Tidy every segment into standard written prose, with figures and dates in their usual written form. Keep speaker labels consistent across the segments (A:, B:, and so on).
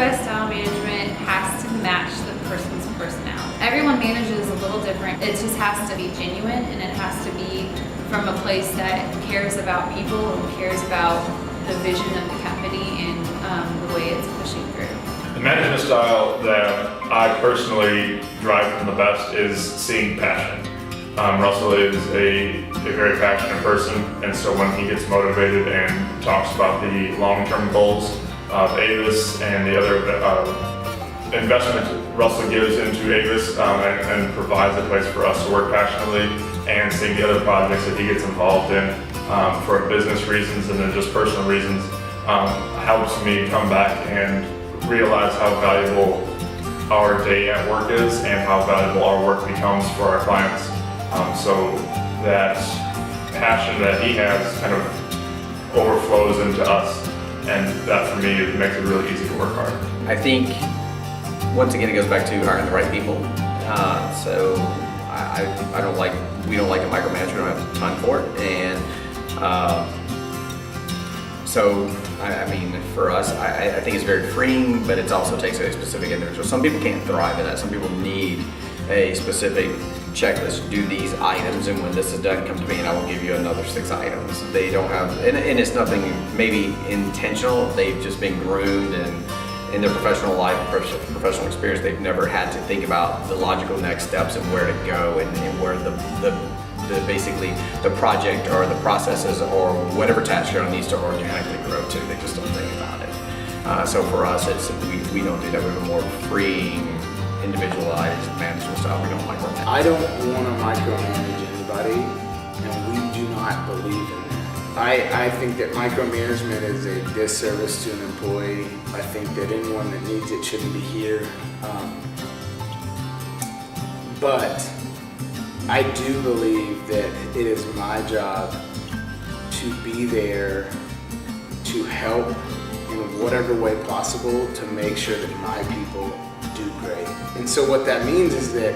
A: enterprise style management has to match the person's personality. Everyone manages a little different. It just has to be genuine, and it has to be from a place that cares about people and cares about the vision of the company and the way it's pushing through.
B: The management style that I personally drive from the best is seeing passion. Russell is a very passionate person, and so when he gets motivated and talks about the long-term goals of ABIS and the other investment Russell gives into ABIS and provides a place for us to work passionately, and seeing the other projects that he gets involved in for business reasons and then just personal reasons helps me come back and realize how valuable our day at work is and how valuable our work becomes for our clients. So that passion that he has kind of overflows into us, and that for me makes it really easy to work hard.
C: I think once again it goes back to hiring the right people. So we don't like a micromanagement. We don't have time for it, and so I mean, for us, I think it's very freeing, but it also takes a specific individual. Some people can't thrive in that. Some people need a specific checklist. Do these items, and when this is done, come to me and I will give you another 6 items. They don't have, and it's nothing maybe intentional. They've just been groomed, and in their professional life, professional experience, they've never had to think about the logical next steps and where to go and where the basically the project or the processes or whatever task you're on needs to organically grow to. They just don't think about it. So for us, we don't do that. We have a more freeing, individualized management style. We don't micromanage.
D: I don't want to micromanage anybody, and we do not believe in that. I think that micromanagement is a disservice to an employee. I think that anyone that needs it shouldn't be here. But I do believe that it is my job to be there to help in whatever way possible to make sure that my people do great. And so what that means is that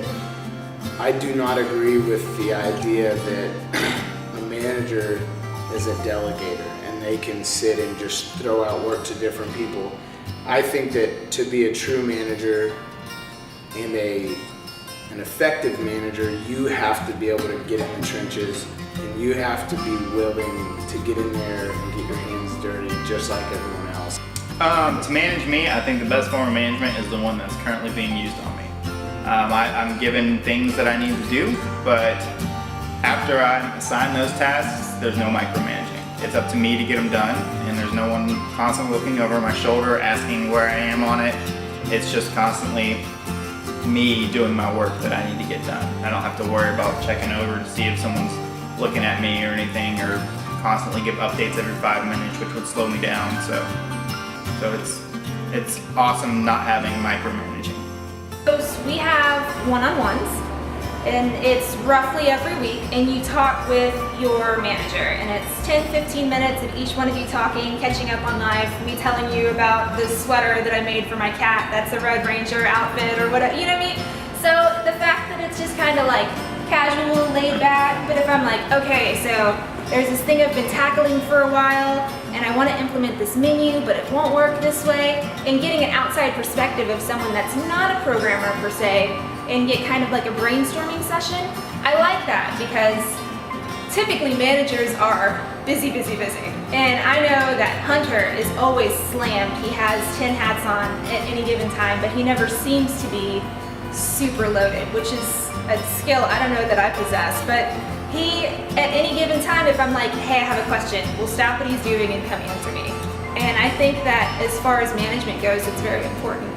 D: I do not agree with the idea that a manager is a delegator and they can sit and just throw out work to different people. I think that to be a true manager and an effective manager, you have to be able to get in the trenches, and you have to be willing to get in there and get your hands dirty just like everyone else.
E: To manage me, I think the best form of management is the one that's currently being used on me. I'm given things that I need to do, but after I assign those tasks, there's no micromanaging. It's up to me to get them done, and there's no one constantly looking over my shoulder asking where I am on it. It's just constantly me doing my work that I need to get done. I don't have to worry about checking over to see if someone's looking at me or anything, or constantly give updates every 5 minutes, which would slow me down. So it's awesome not having micromanaging.
F: We have one-on-ones, and it's roughly every week, and you talk with your manager, and it's 10-15 minutes of each one of you talking, catching up on life, me telling you about the sweater that I made for my cat that's a Red Ranger outfit or whatever, you know what I mean? So the fact that it's just kind of like casual, laid back, but if I'm like, okay, so there's this thing I've been tackling for a while, and I want to implement this menu, but it won't work this way, and getting an outside perspective of someone that's not a programmer per se, and get kind of like a brainstorming session, I like that, because typically managers are busy, busy, busy. And I know that Hunter is always slammed. He has 10 hats on at any given time, but he never seems to be super loaded, which is a skill I don't know that I possess, but he, at any given time, if I'm like, hey, I have a question, will stop what he's doing and come answer me. And I think that as far as management goes, it's very important.